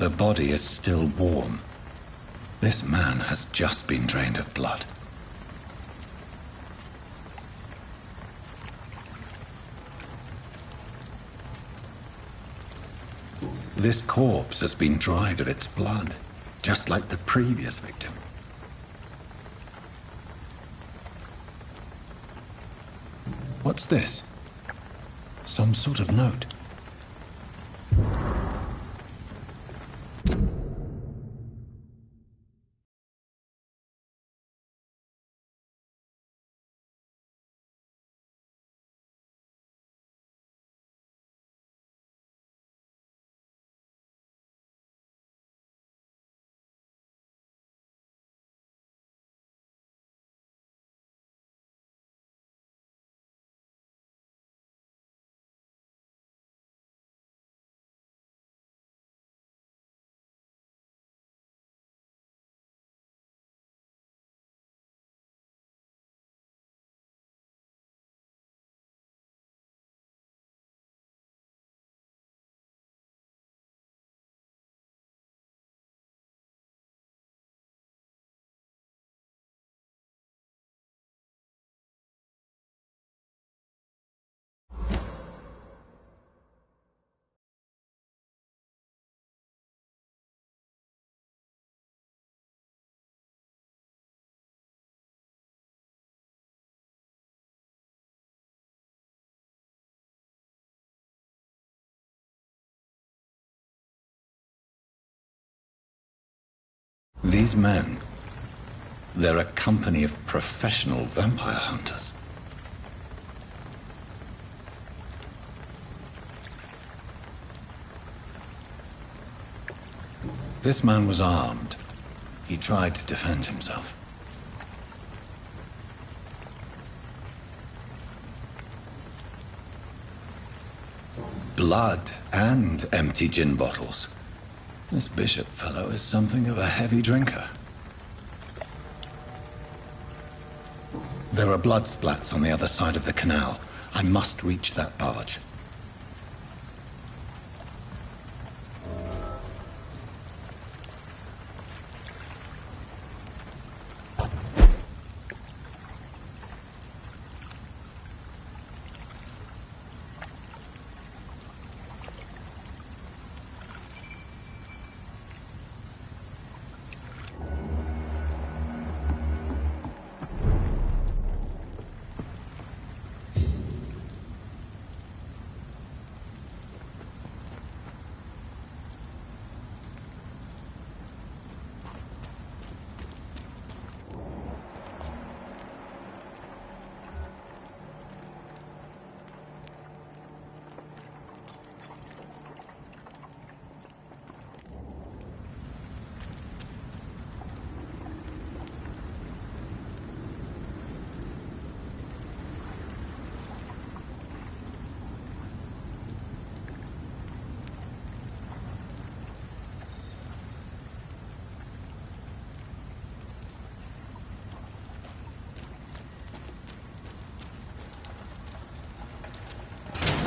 The body is still warm. This man has just been drained of blood. This corpse has been dried of its blood, just like the previous victim. What's this? Some sort of note. These men, they're a company of professional vampire hunters. This man was armed. He tried to defend himself. Blood and empty gin bottles. This Bishop fellow is something of a heavy drinker. There are blood splats on the other side of the canal. I must reach that barge.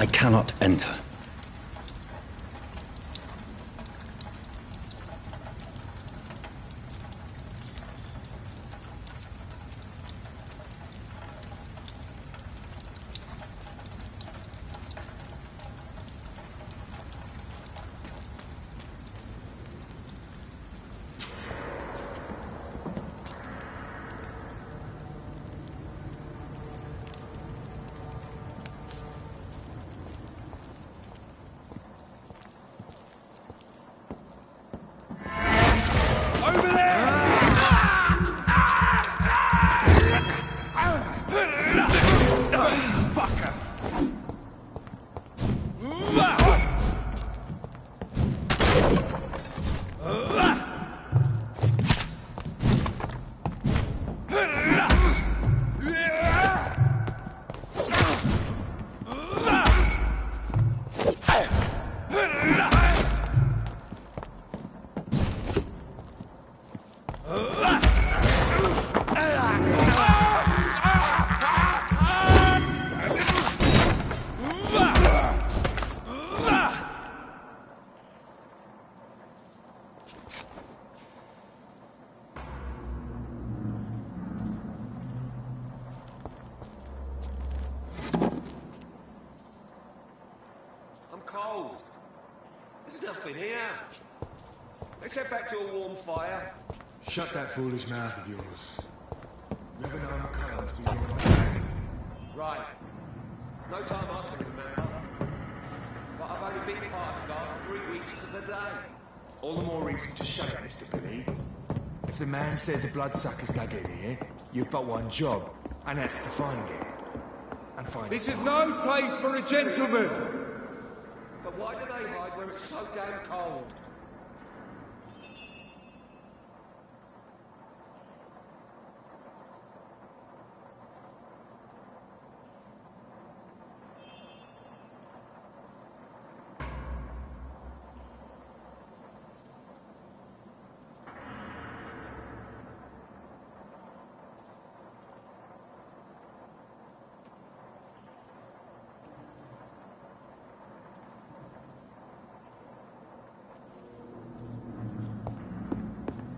I cannot enter. nothing here. Let's head back to a warm fire. Shut that foolish mouth of yours. You ever known McCullum to be wrong? Right. No time I can remember. But I've only been part of the guard 3 weeks to the day. All the more reason to shut it, Mr. Billy. If the man says a bloodsucker's dug in here, you've but one job, and that's to find it. And find This it is fast. no place for a gentleman! But why do they hide where it's so damn cold?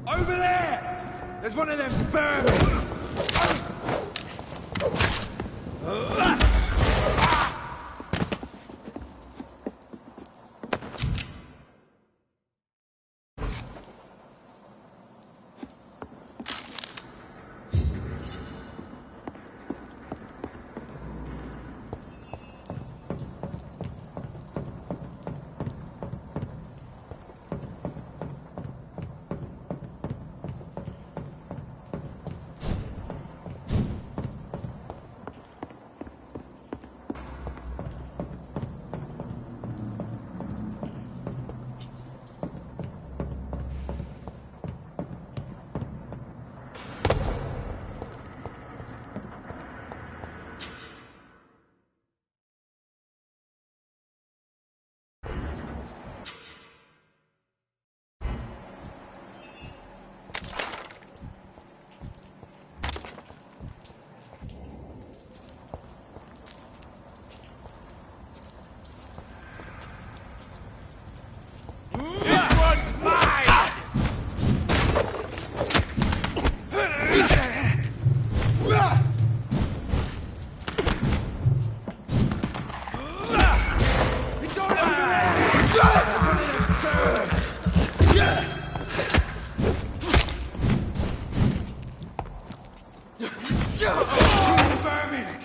Over there! There's one of them vermin!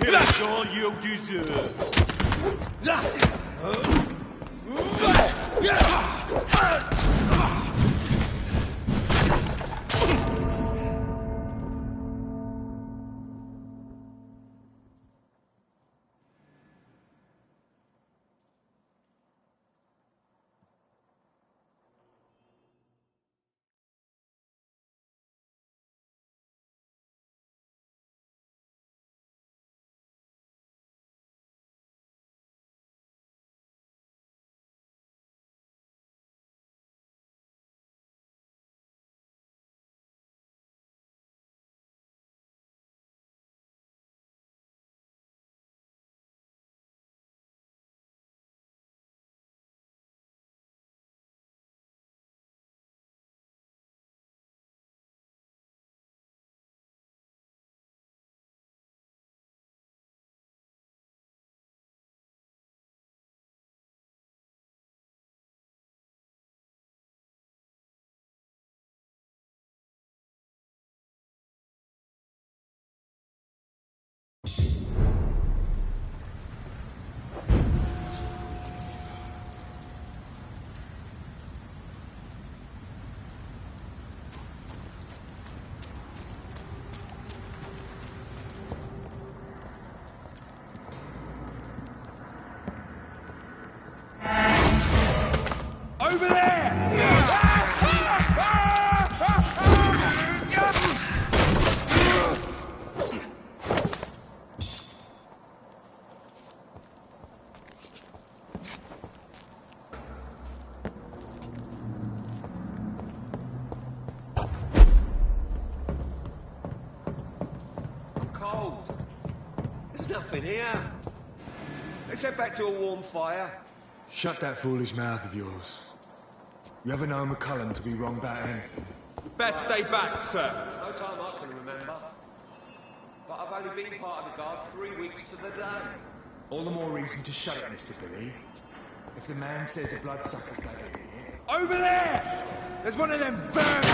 That's all you deserve. Over there! I'm cold. There's nothing here. Let's head back to a warm fire. Shut that foolish mouth of yours. You ever known McCullum to be wrong about anything? Best stay back, sir. No time I can remember. But I've only been part of the guard 3 weeks to the day. All the more reason to shut it, Mr. Billy. If the man says a bloodsucker's dug in here, Over there! There's one of them Vampyr!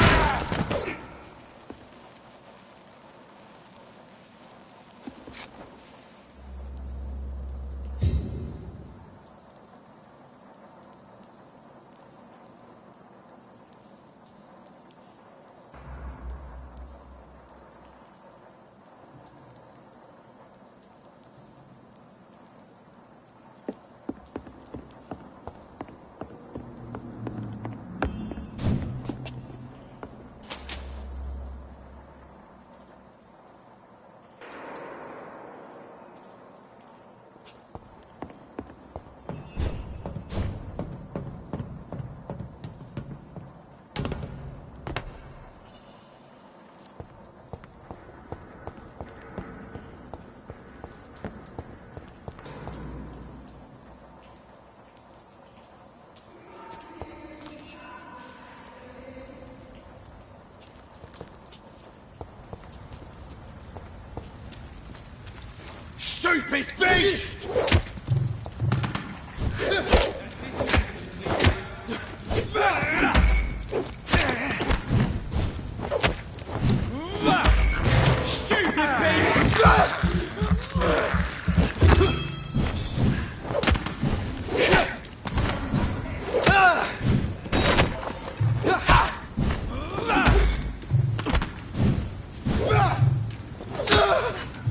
Stupid beast!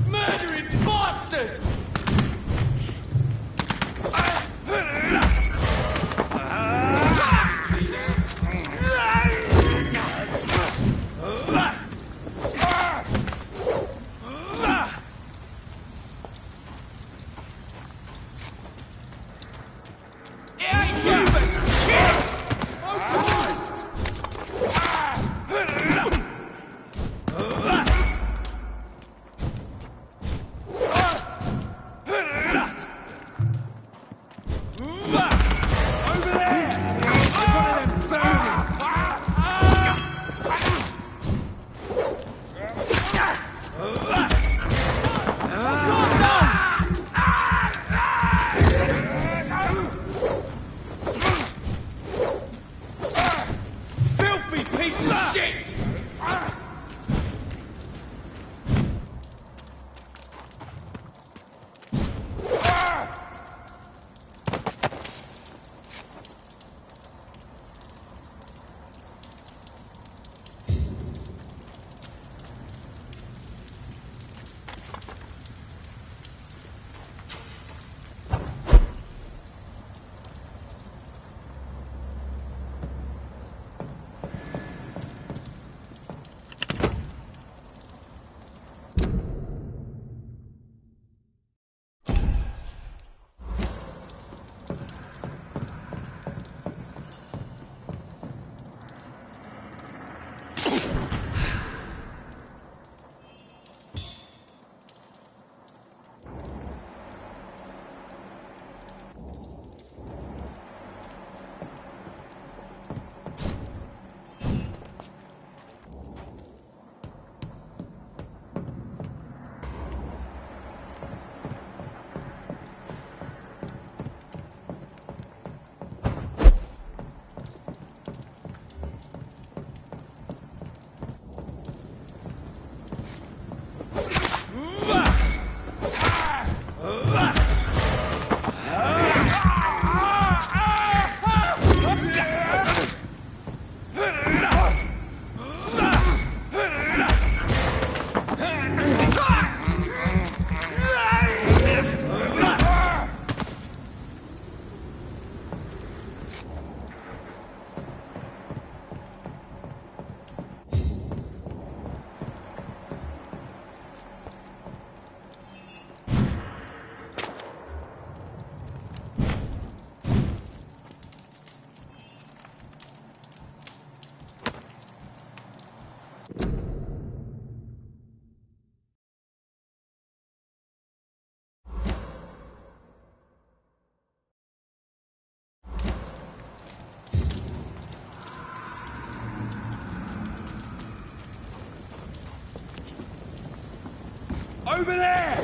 Murdering bastard! Over there!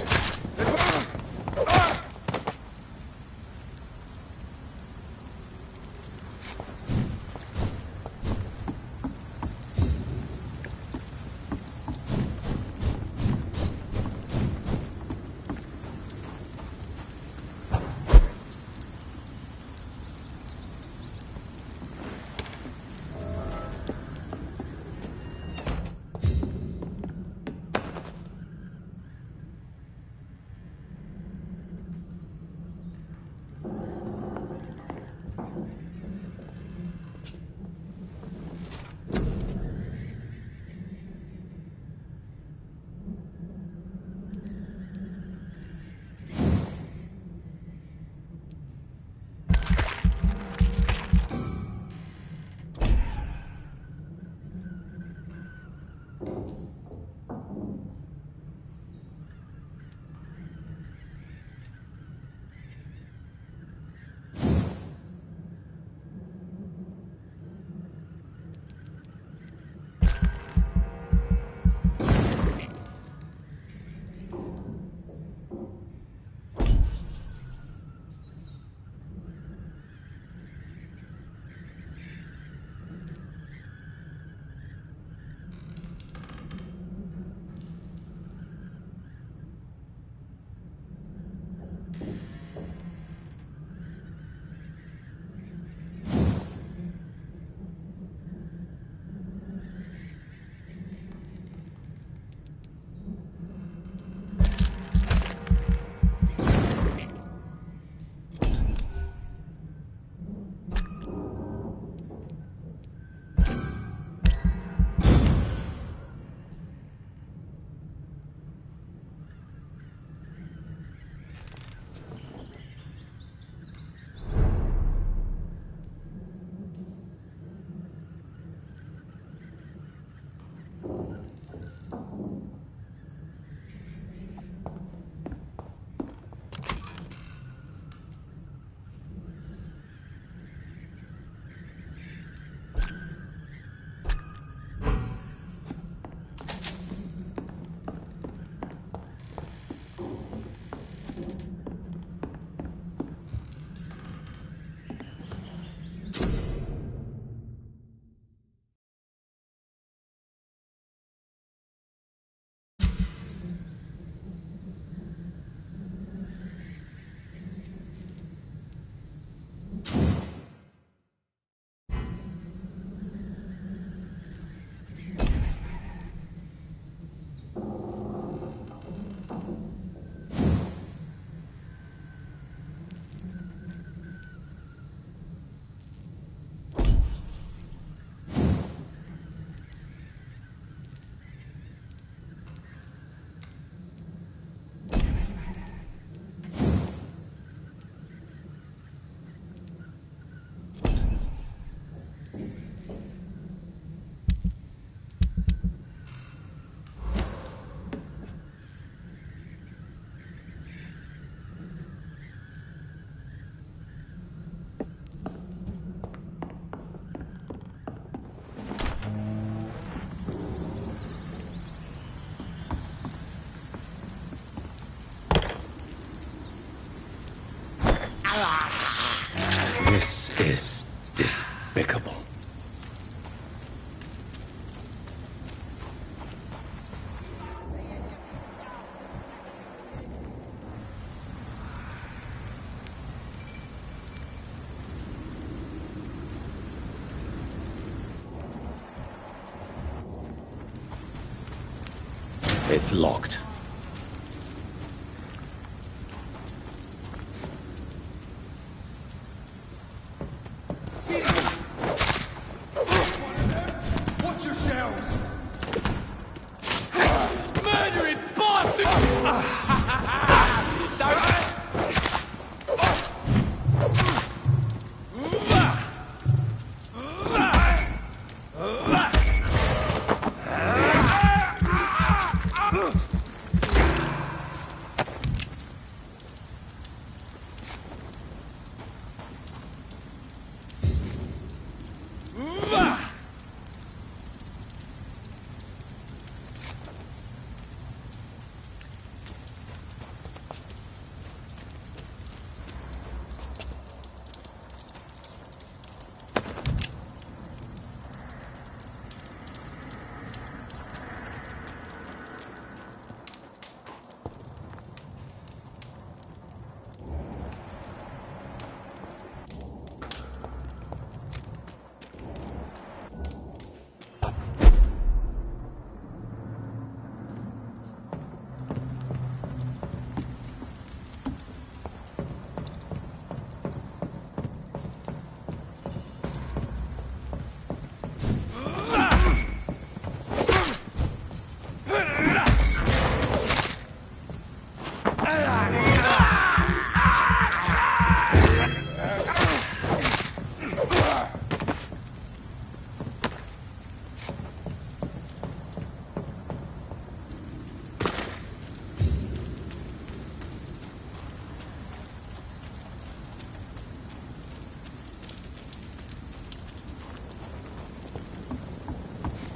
This is despicable. It's locked. Watch yourselves! Murdering bastard!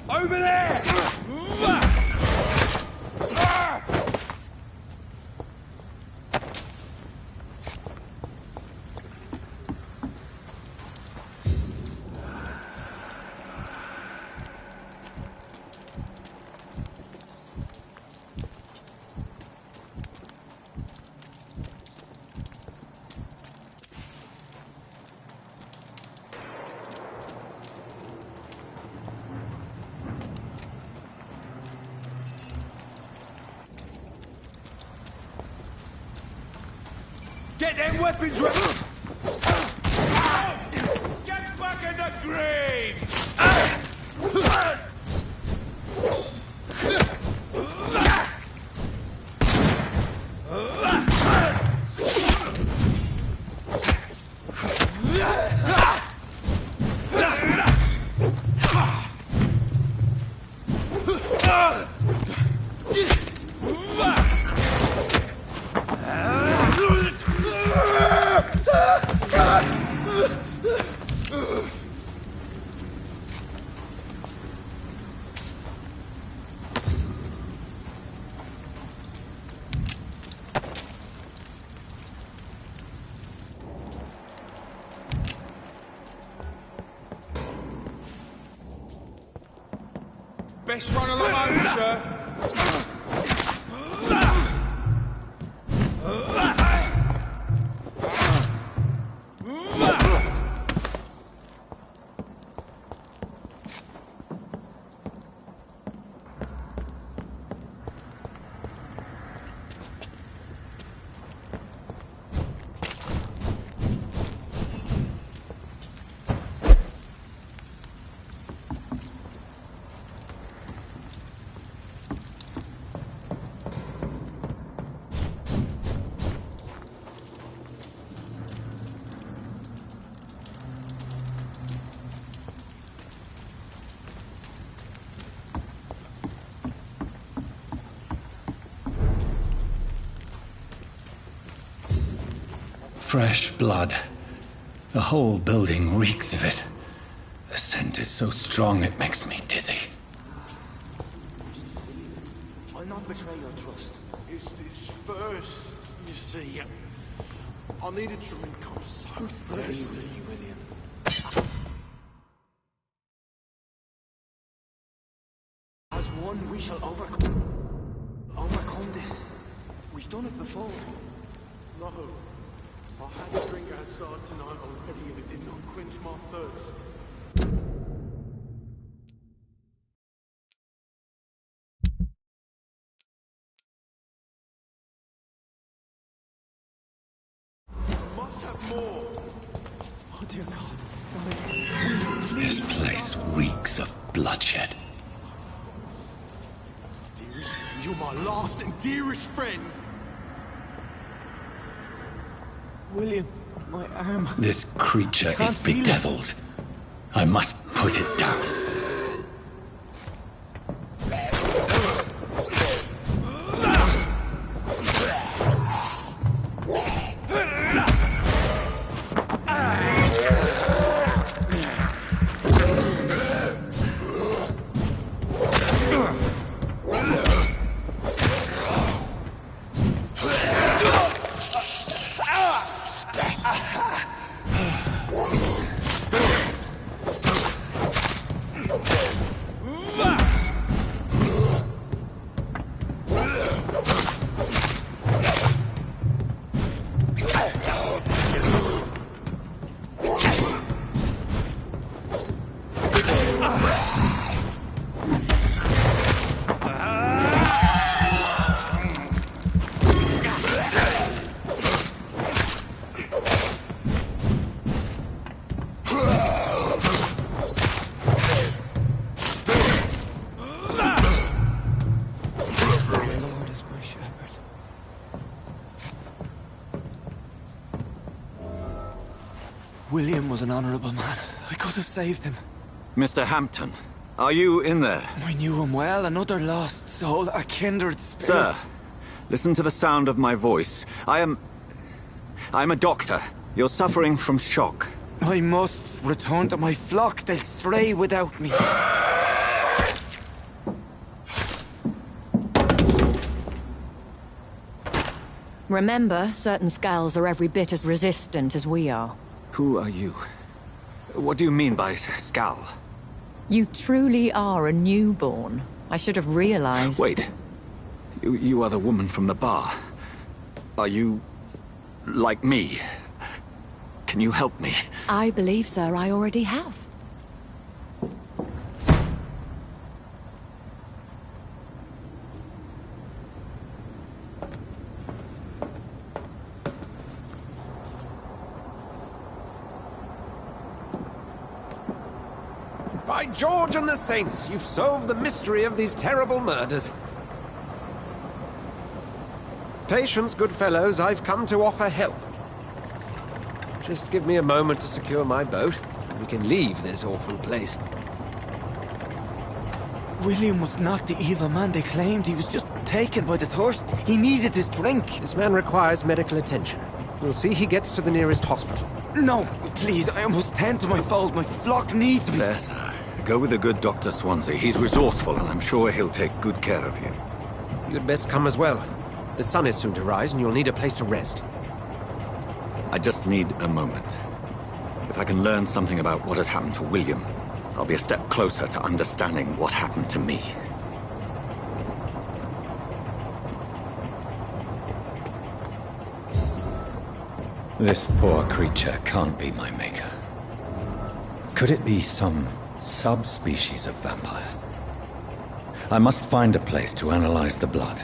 Over there! Get them weapons ready! Get back in the grave! Best run along home, sir. Fresh blood. The whole building reeks of it. The scent is so strong it makes me dizzy. I'll not betray your trust. It's this first, you see. I needed to come so thirsty. William. As one, we shall overcome this. We've done it before. No. I had a drink outside tonight already and it did not quench my thirst. I must have more. Oh dear God. This place reeks of bloodshed. Dearest friend, you're my last and dearest friend. William, my arm. This creature is can't feel it. bedeviled. I must put it down. William was an honorable man. I could have saved him. Mr. Hampton, are you in there? I knew him well, another lost soul, a kindred spirit. Sir, listen to the sound of my voice. I'm a doctor. You're suffering from shock. I must return to my flock. They'll stray without me. Remember, certain skulls are every bit as resistant as we are. Who are you? What do you mean by Skal? You truly are a newborn. I should have realized. Wait. You are the woman from the bar. Are you... like me? Can you help me? I believe, sir, I already have. By George and the Saints, you've solved the mystery of these terrible murders. Patience, good fellows, I've come to offer help. Just give me a moment to secure my boat, and we can leave this awful place. William was not the evil man they claimed. He was just taken by the thirst. He needed his drink. This man requires medical attention. We'll see he gets to the nearest hospital. No, please, I must tend to my fold. My flock needs me. There, sir. Go with the good Dr. Swansea. He's resourceful, and I'm sure he'll take good care of you. You'd best come as well. The sun is soon to rise, and you'll need a place to rest. I just need a moment. If I can learn something about what has happened to William, I'll be a step closer to understanding what happened to me. This poor creature can't be my maker. Could it be some subspecies of vampire? I must find a place to analyze the blood.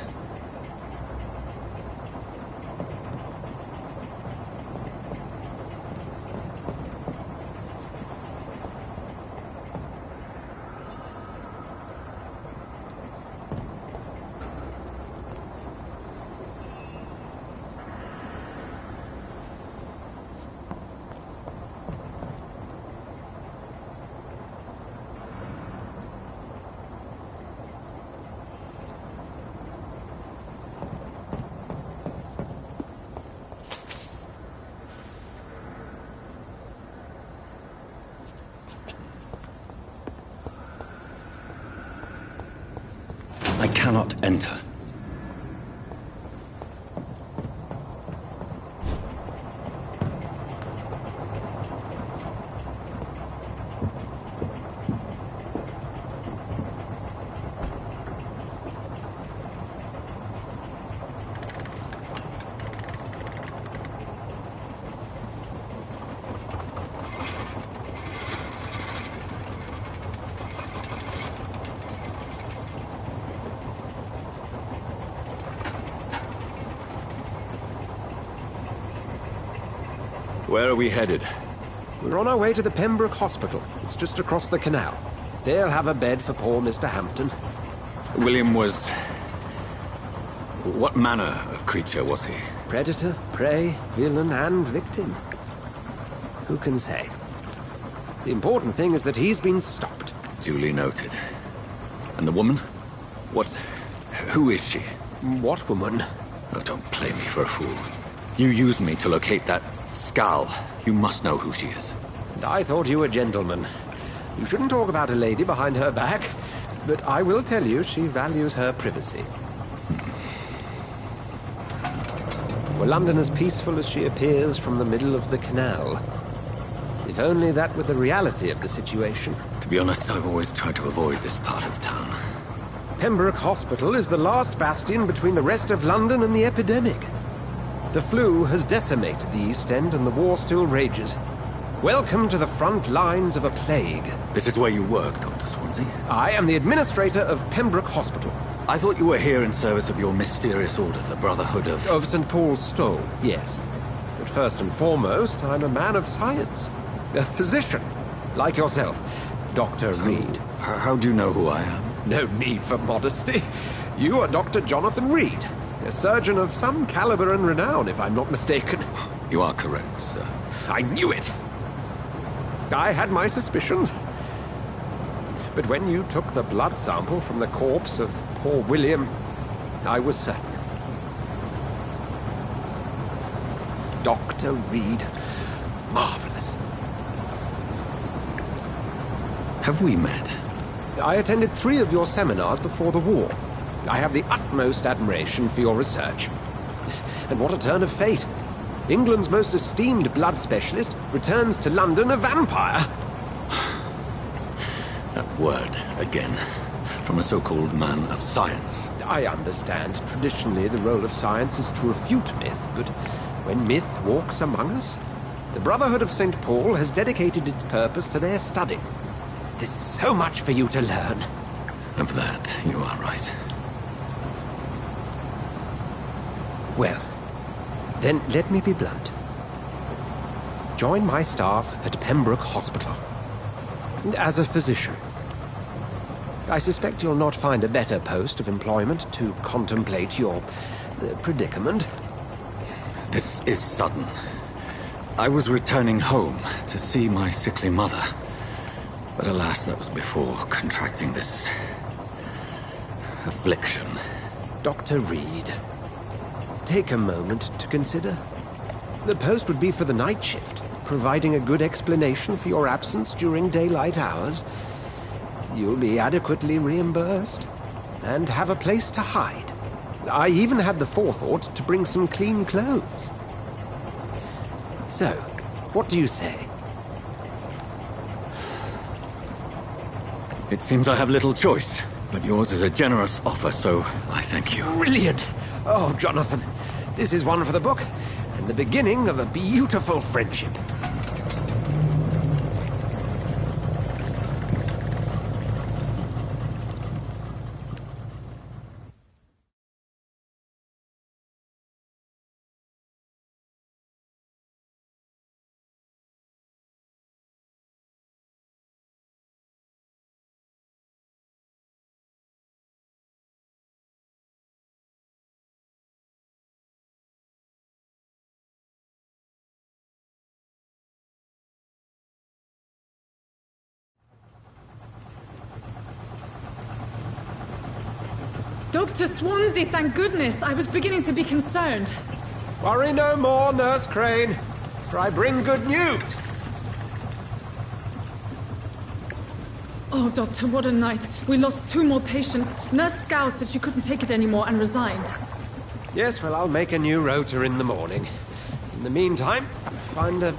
I cannot enter. Where are we headed? We're on our way to the Pembroke Hospital. It's just across the canal. They'll have a bed for poor Mr. Hampton. William was... What manner of creature was he? Predator, prey, villain, and victim. Who can say? The important thing is that he's been stopped. Duly noted. And the woman? What... Who is she? What woman? Oh, don't play me for a fool. You used me to locate that skull. You must know who she is. And I thought you a gentleman. You shouldn't talk about a lady behind her back, but I will tell you she values her privacy. Were London as peaceful as she appears from the middle of the canal? If only that were the reality of the situation. To be honest, I've always tried to avoid this part of town. Pembroke Hospital is the last bastion between the rest of London and the epidemic. The flu has decimated the East End and the war still rages. Welcome to the front lines of a plague. This is where you work, Dr. Swansea? I am the administrator of Pembroke Hospital. I thought you were here in service of your mysterious order, the Brotherhood of... Of St. Paul's Stole, yes. But first and foremost, I'm a man of science. A physician, like yourself, Dr. Reed. How do you know who I am? No need for modesty. You are Dr. Jonathan Reed, a surgeon of some caliber and renown, if I'm not mistaken. You are correct, sir. I knew it! I had my suspicions. But when you took the blood sample from the corpse of poor William, I was certain. Dr. Reed. Marvelous. Have we met? I attended 3 of your seminars before the war. I have the utmost admiration for your research. And what a turn of fate. England's most esteemed blood specialist returns to London a vampire. That word, again. From a so-called man of science. I understand. Traditionally, the role of science is to refute myth, but when myth walks among us, the Brotherhood of St. Paul has dedicated its purpose to their study. There's so much for you to learn. Of that, you are right. Well, then let me be blunt. Join my staff at Pembroke Hospital. As a physician. I suspect you'll not find a better post of employment to contemplate your predicament. This is sudden. I was returning home to see my sickly mother. But alas, that was before contracting this... affliction. Dr. Reed, take a moment to consider. The post would be for the night shift, providing a good explanation for your absence during daylight hours. You'll be adequately reimbursed, and have a place to hide. I even had the forethought to bring some clean clothes. So, what do you say? It seems I have little choice, but yours is a generous offer, so I thank you. Brilliant! Oh, Jonathan, this is one for the book, and the beginning of a beautiful friendship. Dr. Swansea, thank goodness. I was beginning to be concerned. Worry no more, Nurse Crane, for I bring good news. Oh, Doctor, what a night. We lost 2 more patients. Nurse Scow said she couldn't take it anymore and resigned. Yes, well, I'll make a new rota in the morning. In the meantime, find a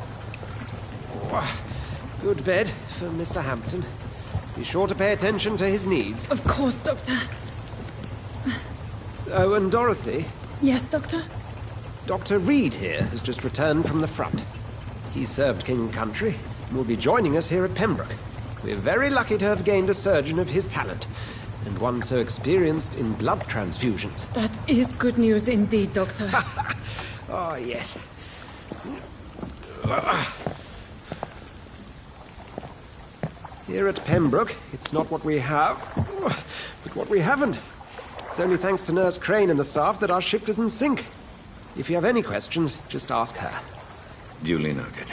good bed for Mr. Hampton. Be sure to pay attention to his needs. Of course, Doctor. Oh, and Dorothy? Yes, Doctor? Dr. Reed here has just returned from the front. He served King and Country and will be joining us here at Pembroke. We're very lucky to have gained a surgeon of his talent, and one so experienced in blood transfusions. That is good news indeed, Doctor. Oh, yes. Here at Pembroke, it's not what we have, but what we haven't. It's only thanks to Nurse Crane and the staff that our ship doesn't sink. If you have any questions, just ask her. Duly noted.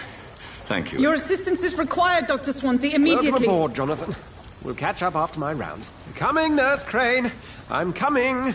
Thank you. Your assistance is required, Dr. Swansea, immediately. Welcome aboard, Jonathan. We'll catch up after my rounds. Coming, Nurse Crane. I'm coming.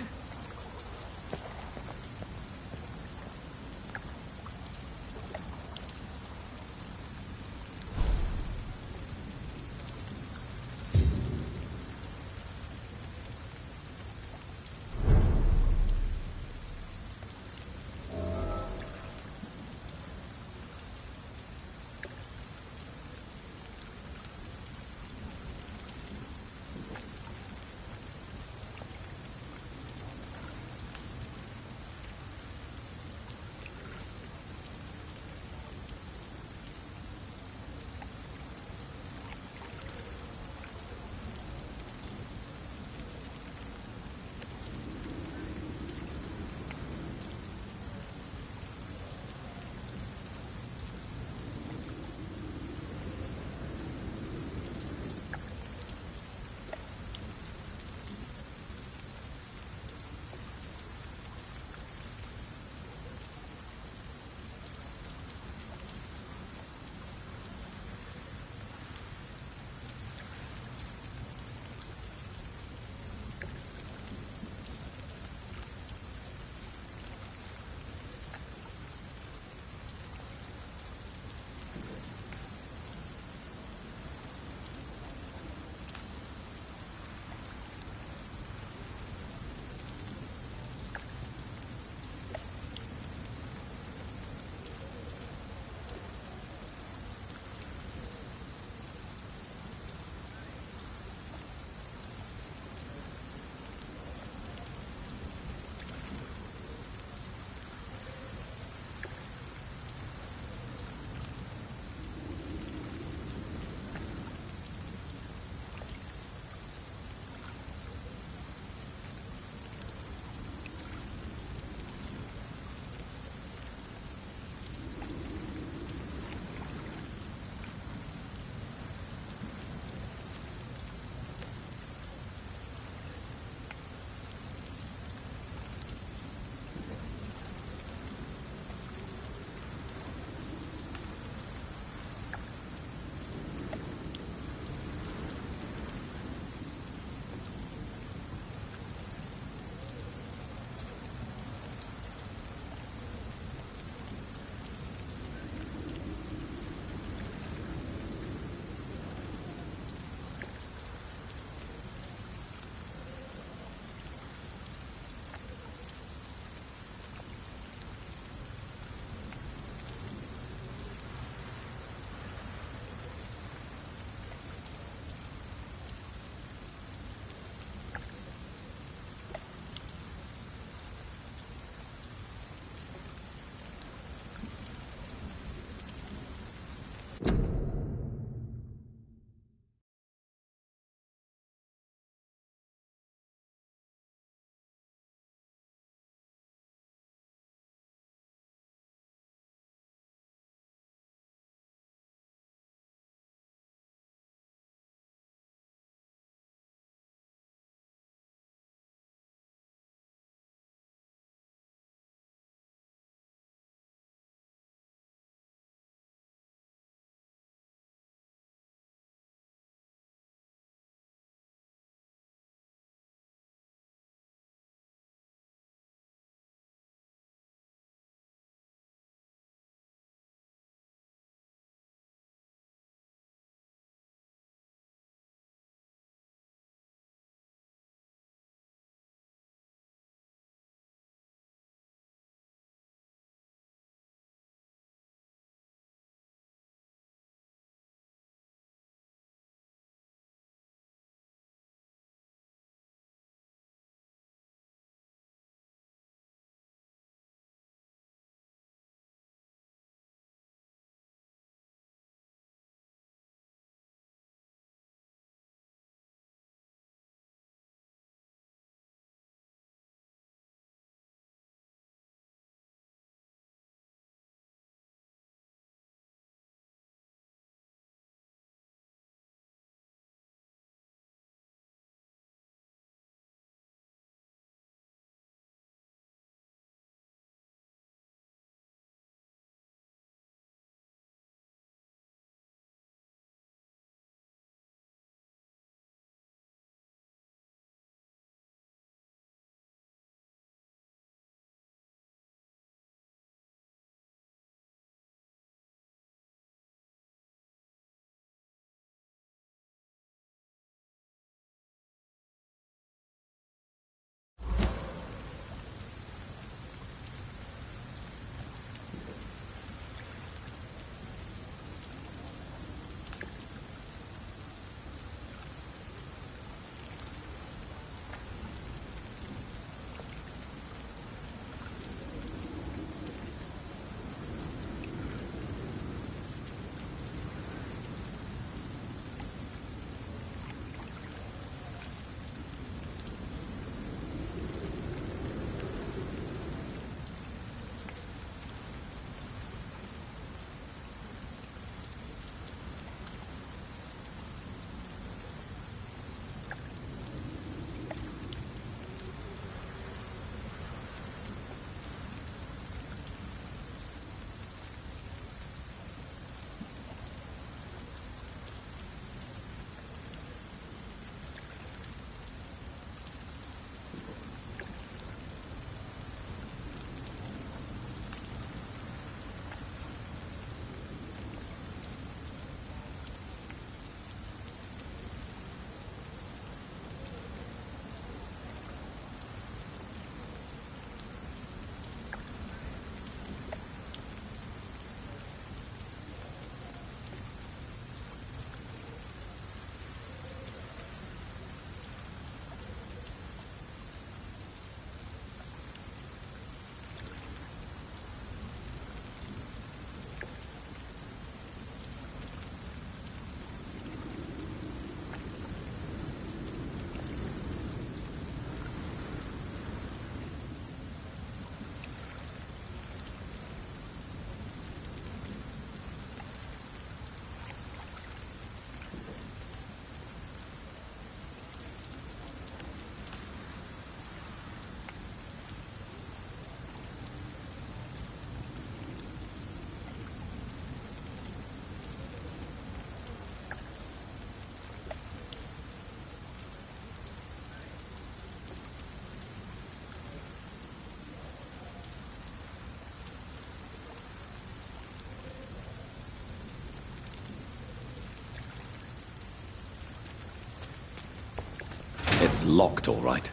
It's locked, all right.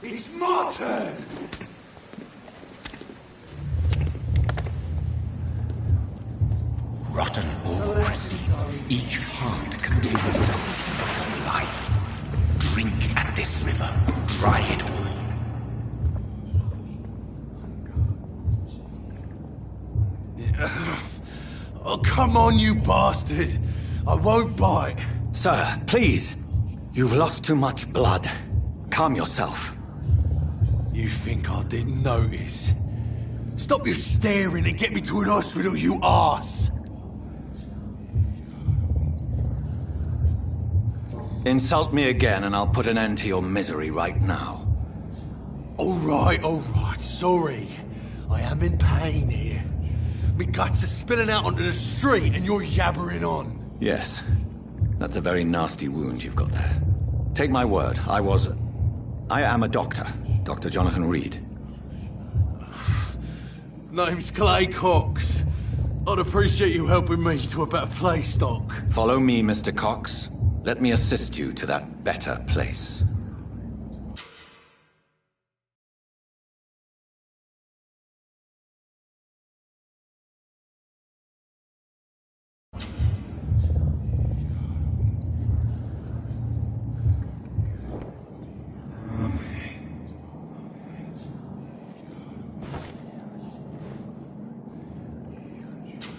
It's my turn! Rotten autocracy. Each heart contains the source of life. Drink at this river. Try it all. Oh, come on, you bastard! I won't bite. Sir, please. You've lost too much blood. Calm yourself. You think I didn't notice? Stop your staring and get me to an hospital, you arse! Insult me again and I'll put an end to your misery right now. All right, sorry. I am in pain here. Me guts are spilling out onto the street and you're yabbering on. Yes. That's a very nasty wound you've got there. Take my word, I am a doctor. Dr. Jonathan Reed. Name's Clay Cox. I'd appreciate you helping me to a better place, Doc. Follow me, Mr. Cox. Let me assist you to that better place.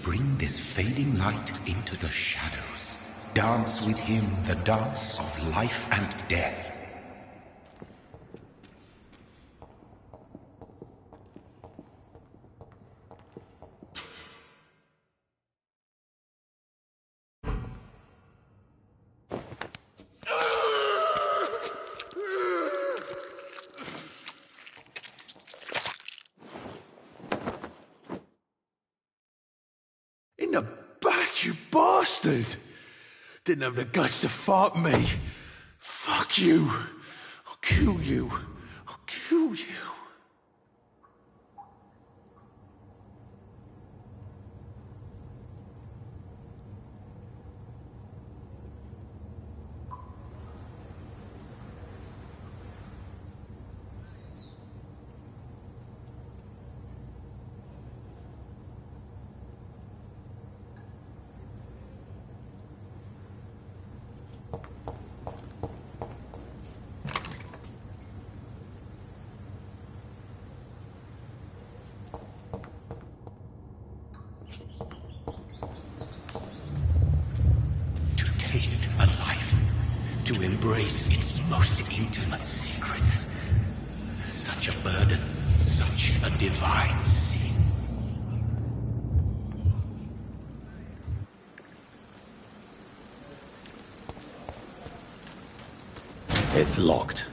Bring this fading light into the shadows. Dance with him the dance of life and death. In the back, you bastard! Didn't have the guts to fight me. Fuck you. I'll kill you. I'll kill you. To embrace its most intimate secrets. Such a burden, such a divine sin. It's locked.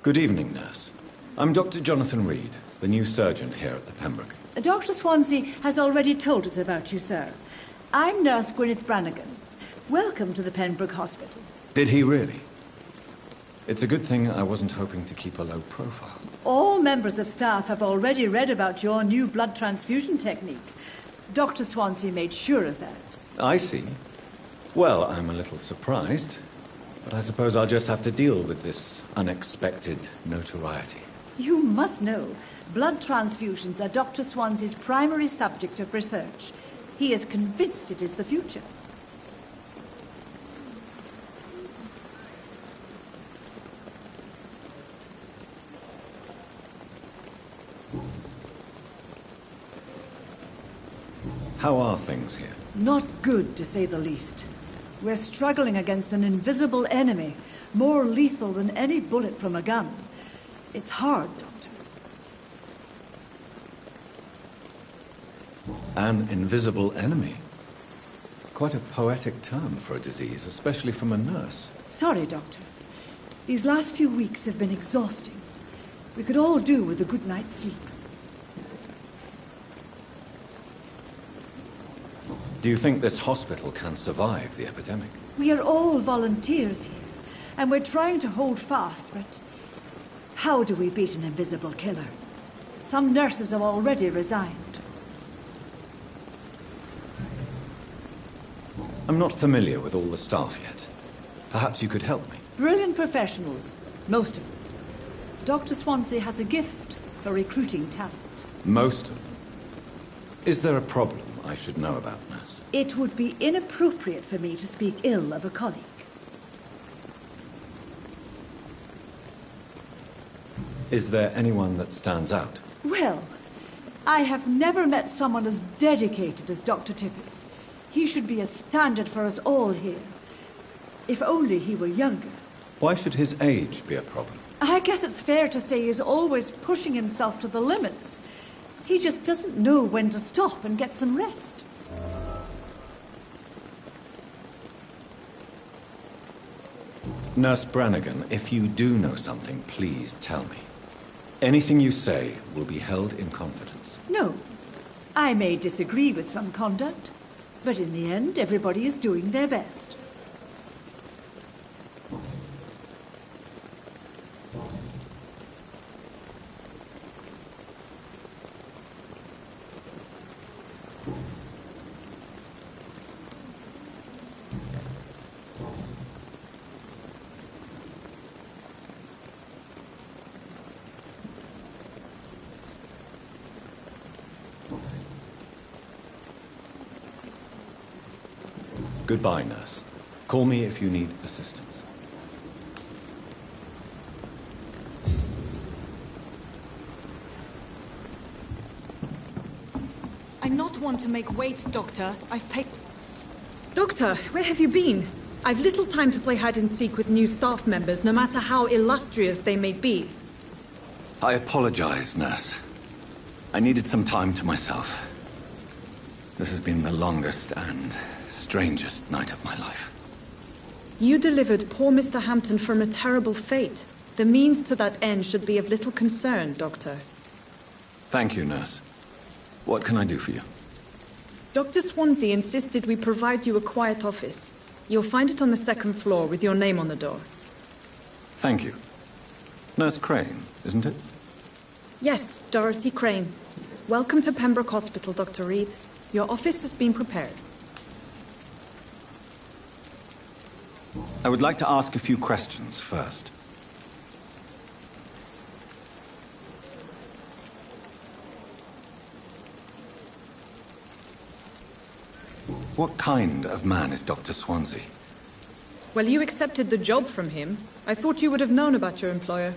Good evening, nurse. I'm Dr. Jonathan Reed, the new surgeon here at the Pembroke. Dr. Swansea has already told us about you, sir. I'm Nurse Gwyneth Brannigan. Welcome to the Pembroke Hospital. Did he really? It's a good thing I wasn't hoping to keep a low profile. All members of staff have already read about your new blood transfusion technique. Dr. Swansea made sure of that. I see. Well, I'm a little surprised, but I suppose I'll just have to deal with this unexpected notoriety. You must know, blood transfusions are Dr. Swansea's primary subject of research. He is convinced it is the future. How are things here? Not good, to say the least. We're struggling against an invisible enemy, more lethal than any bullet from a gun. It's hard, Doctor. An invisible enemy? Quite a poetic term for a disease, especially from a nurse. Sorry, Doctor. These last few weeks have been exhausting. We could all do with a good night's sleep. Do you think this hospital can survive the epidemic? We are all volunteers here, and we're trying to hold fast, but how do we beat an invisible killer? Some nurses have already resigned. I'm not familiar with all the staff yet. Perhaps you could help me. Brilliant professionals, most of them. Dr. Swansea has a gift for recruiting talent. Most of them? Is there a problem I should know about, nurse? It would be inappropriate for me to speak ill of a colleague. Is there anyone that stands out? Well, I have never met someone as dedicated as Dr. Tippett's. He should be a standard for us all here. If only he were younger. Why should his age be a problem? I guess it's fair to say he's always pushing himself to the limits. He just doesn't know when to stop and get some rest. Nurse Brannigan, if you do know something, please tell me. Anything you say will be held in confidence. No. I may disagree with some conduct, but in the end, everybody is doing their best. Goodbye, nurse. Call me if you need assistance. I'm not one to make wait, Doctor. I've paid... Doctor, where have you been? I've little time to play hide-and-seek with new staff members, no matter how illustrious they may be. I apologize, nurse. I needed some time to myself. This has been the longest and strangest night of my life. You delivered poor Mr. Hampton from a terrible fate. The means to that end should be of little concern, Doctor. Thank you, nurse. What can I do for you? Dr. Swansea insisted we provide you a quiet office. You'll find it on the second floor with your name on the door. Thank you. Nurse Crane, isn't it? Yes, Dorothy Crane. Welcome to Pembroke Hospital, Dr. Reed. Your office has been prepared. I would like to ask a few questions first. What kind of man is Dr. Swansea? Well, you accepted the job from him. I thought you would have known about your employer.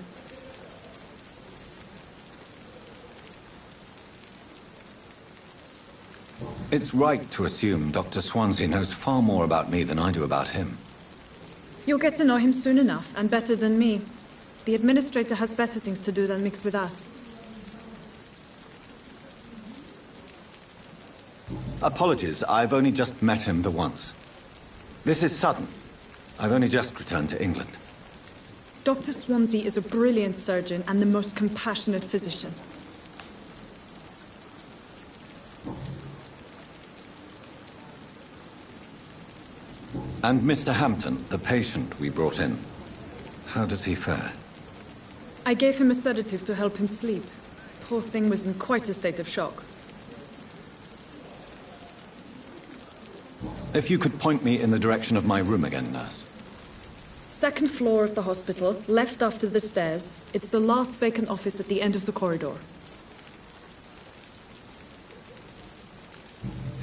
It's right to assume Dr. Swansea knows far more about me than I do about him. You'll get to know him soon enough, and better than me. The administrator has better things to do than mix with us. Apologies, I've only just met him the once. This is sudden. I've only just returned to England. Dr. Swansea is a brilliant surgeon and the most compassionate physician. And Mr. Hampton, the patient we brought in, how does he fare? I gave him a sedative to help him sleep. Poor thing was in quite a state of shock. If you could point me in the direction of my room again, nurse. Second floor of the hospital, left after the stairs. It's the last vacant office at the end of the corridor.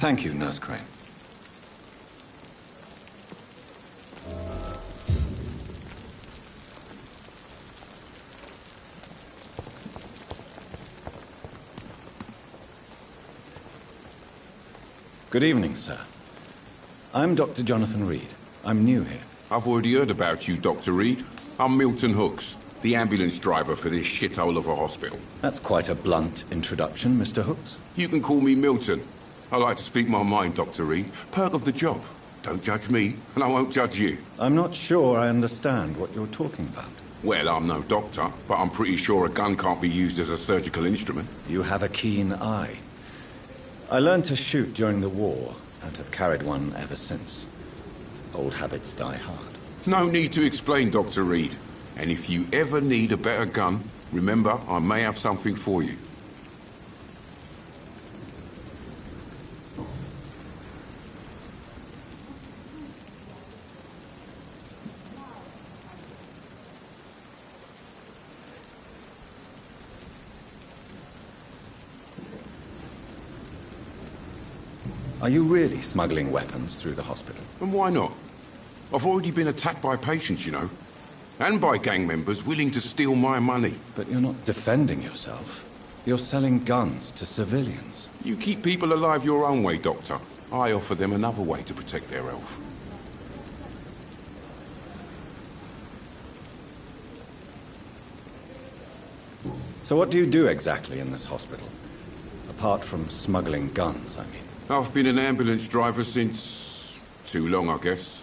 Thank you, Nurse Crane. Good evening, sir. I'm Dr. Jonathan Reed. I'm new here. I've already heard about you, Dr. Reed. I'm Milton Hooks, the ambulance driver for this shithole of a hospital. That's quite a blunt introduction, Mr. Hooks. You can call me Milton. I like to speak my mind, Dr. Reed. Perk of the job. Don't judge me, and I won't judge you. I'm not sure I understand what you're talking about. Well, I'm no doctor, but I'm pretty sure a gun can't be used as a surgical instrument. You have a keen eye. I learned to shoot during the war, and have carried one ever since. Old habits die hard. No need to explain, Dr. Reed. And if you ever need a better gun, remember, I may have something for you. Are you really smuggling weapons through the hospital? And why not? I've already been attacked by patients, you know. And by gang members willing to steal my money. But you're not defending yourself. You're selling guns to civilians. You keep people alive your own way, Doctor. I offer them another way to protect their health. So what do you do exactly in this hospital? Apart from smuggling guns, I mean. I've been an ambulance driver since... too long, I guess.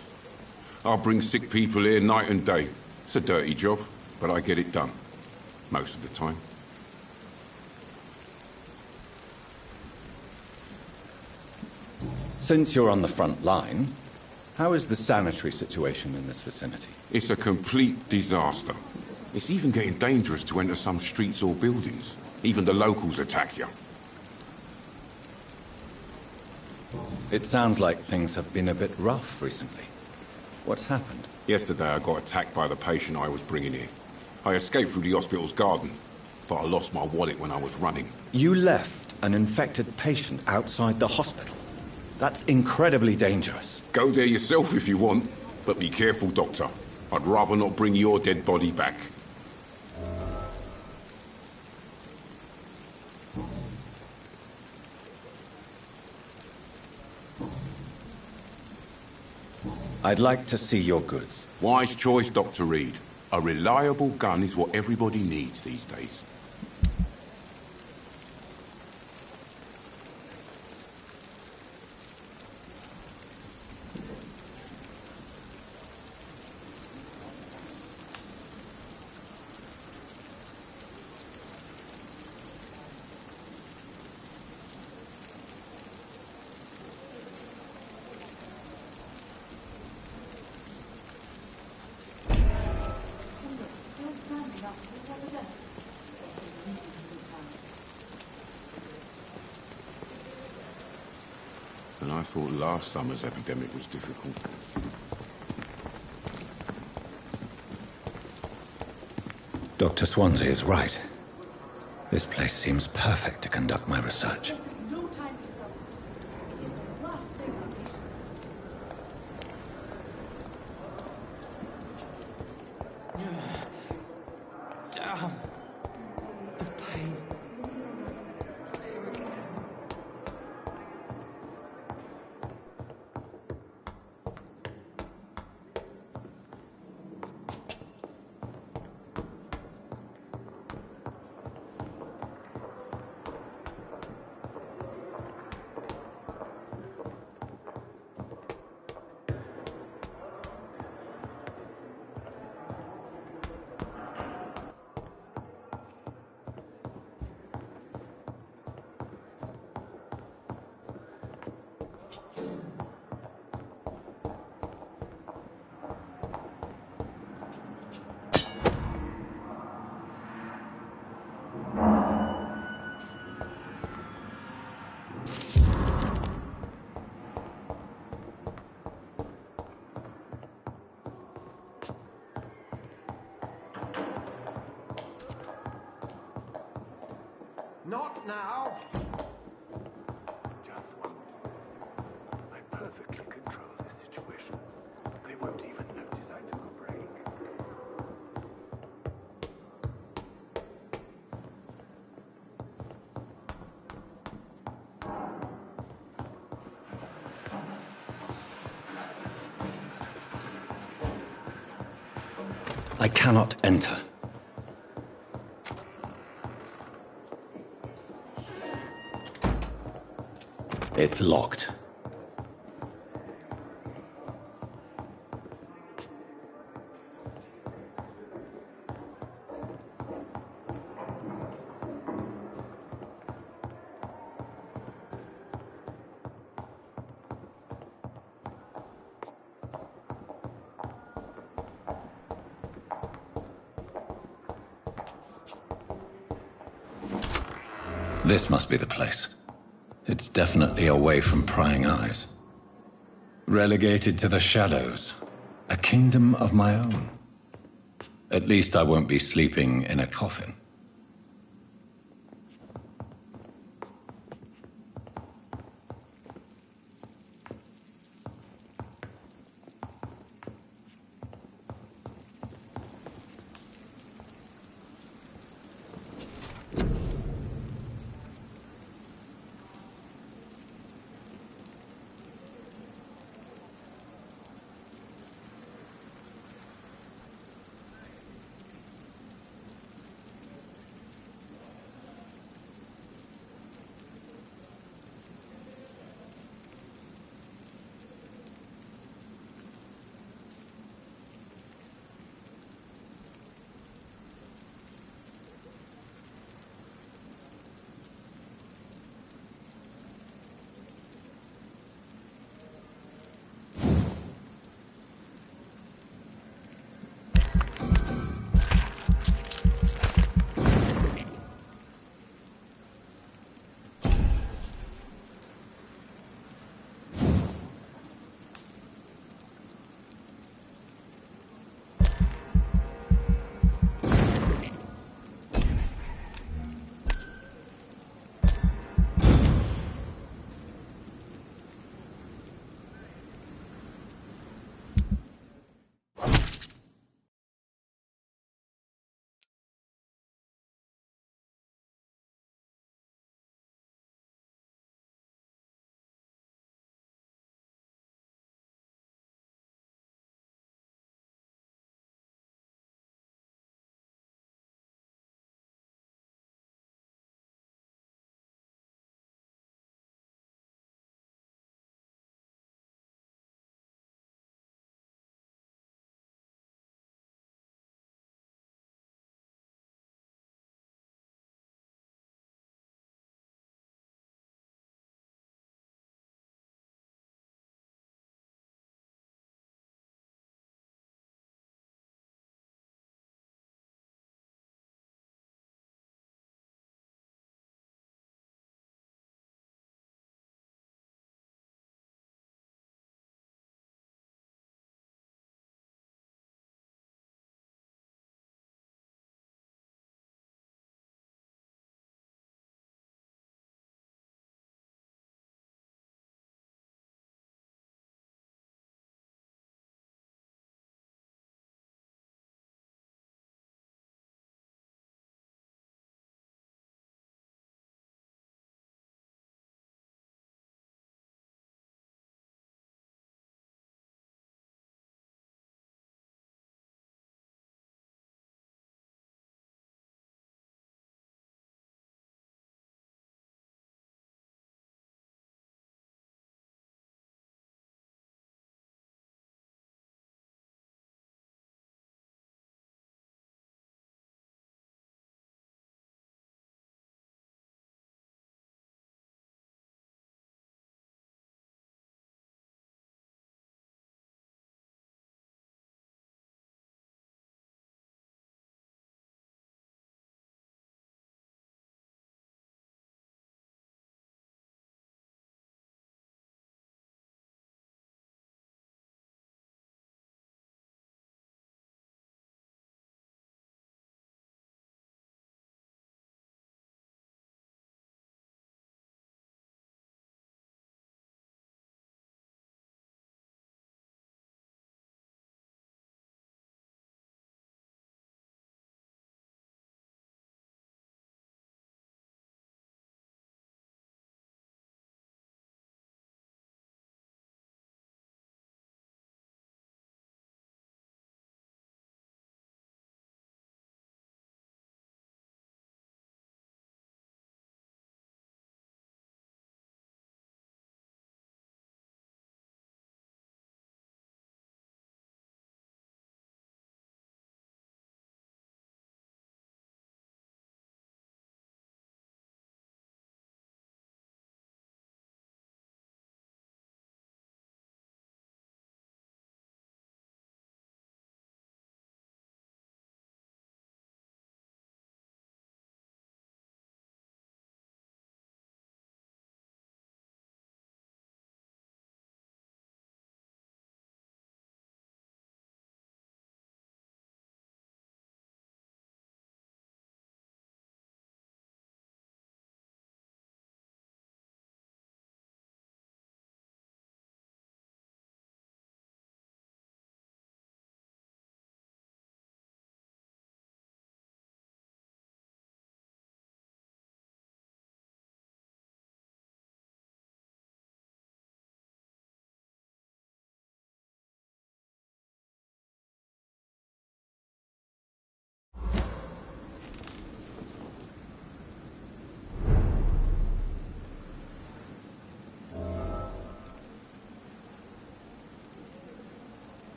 I bring sick people here night and day. It's a dirty job, but I get it done. Most of the time. Since you're on the front line, how is the sanitary situation in this vicinity? It's a complete disaster. It's even getting dangerous to enter some streets or buildings. Even the locals attack you. It sounds like things have been a bit rough recently. What's happened? Yesterday I got attacked by the patient I was bringing in. I escaped through the hospital's garden, but I lost my wallet when I was running. You left an infected patient outside the hospital? That's incredibly dangerous. Go there yourself if you want, but be careful, Doctor. I'd rather not bring your dead body back. I'd like to see your goods. Wise choice, Dr. Reed. A reliable gun is what everybody needs these days. And I thought last summer's epidemic was difficult. Dr. Swansea is right. This place seems perfect to conduct my research. No time for self-pity. It is the last thing our patients Damn. The pain. Not now! Just one. I perfectly control the situation. They won't even notice I took a break. I cannot enter. It's locked. This must be the place. It's definitely away from prying eyes. Relegated to the shadows. A kingdom of my own. At least I won't be sleeping in a coffin.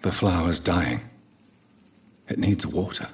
The flower's dying. It needs water.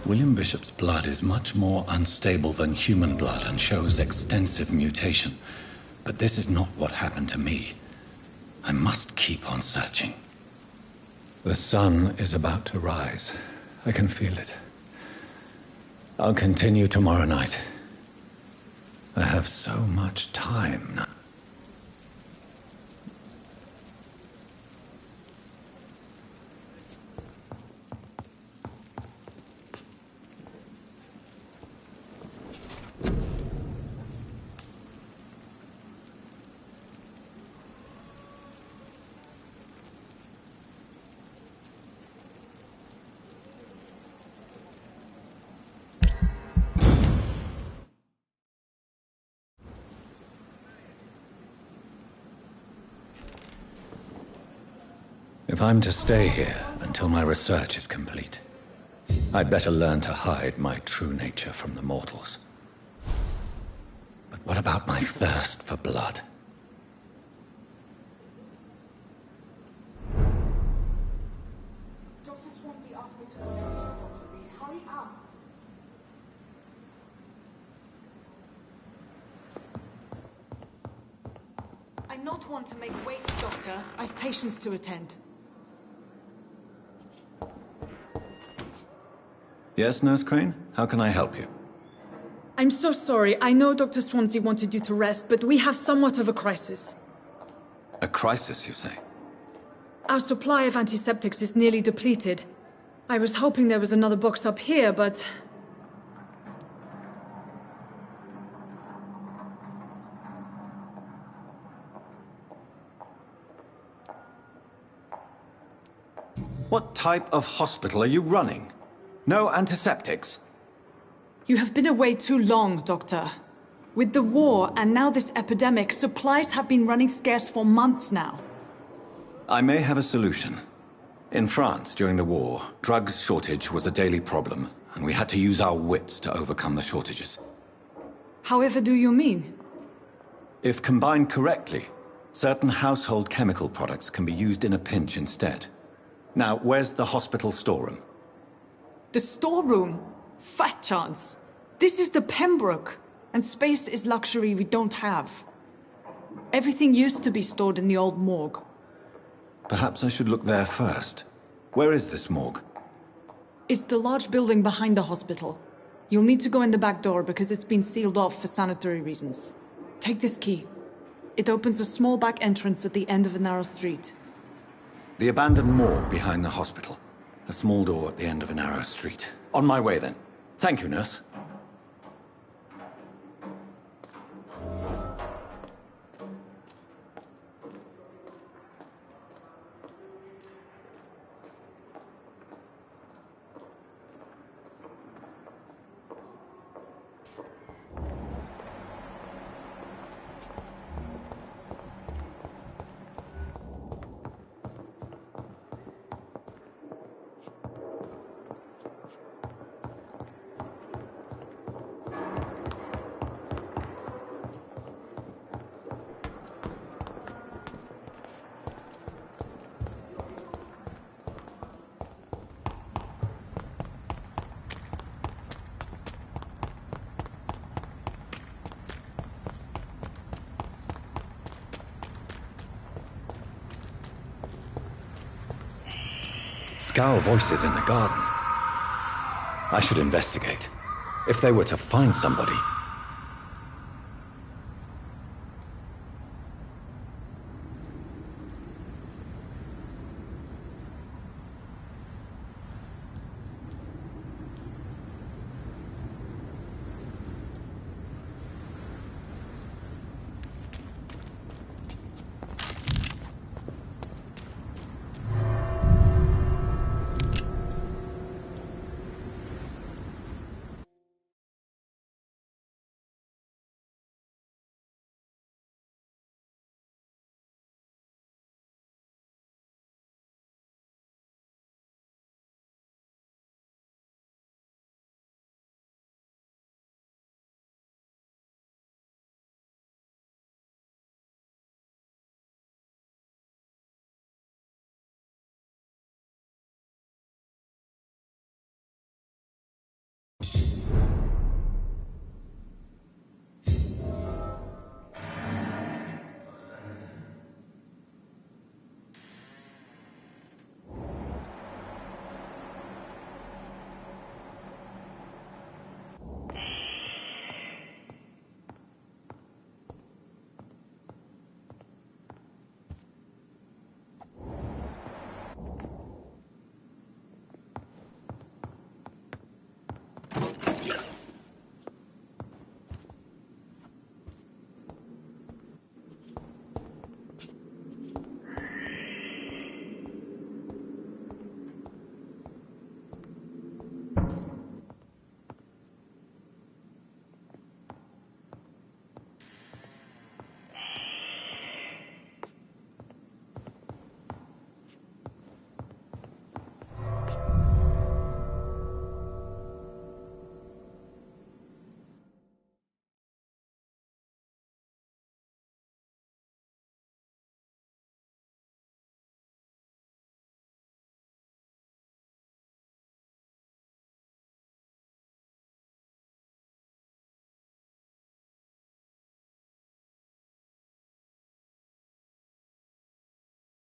William Bishop's blood is much more unstable than human blood and shows extensive mutation. But this is not what happened to me. I must keep on searching. The sun is about to rise. I can feel it. I'll continue tomorrow night. I have so much time now. If I'm to stay here until my research is complete, I'd better learn to hide my true nature from the mortals. But what about my thirst for blood? Dr. Swansea asked me to go fetch you, Dr. Reed. Hurry up. I'm not one to make wait, Doctor. I've patients to attend. Yes, Nurse Crane? How can I help you? I'm so sorry. I know Dr. Swansea wanted you to rest, but we have somewhat of a crisis. A crisis, you say? Our supply of antiseptics is nearly depleted. I was hoping there was another box up here, but... What type of hospital are you running? No antiseptics? You have been away too long, Doctor. With the war and now this epidemic, supplies have been running scarce for months now. I may have a solution. In France, during the war, drugs shortage was a daily problem, and we had to use our wits to overcome the shortages. However do you mean? If combined correctly, certain household chemical products can be used in a pinch instead. Now, where's the hospital storeroom? The storeroom? Fat chance. This is the Pembroke, and space is luxury we don't have. Everything used to be stored in the old morgue. Perhaps I should look there first. Where is this morgue? It's the large building behind the hospital. You'll need to go in the back door because it's been sealed off for sanitary reasons. Take this key. It opens a small back entrance at the end of a narrow street. The abandoned morgue behind the hospital. A small door at the end of a narrow street. On my way, then. Thank you, nurse. Scowl voices in the garden. I should investigate. If they were to find somebody,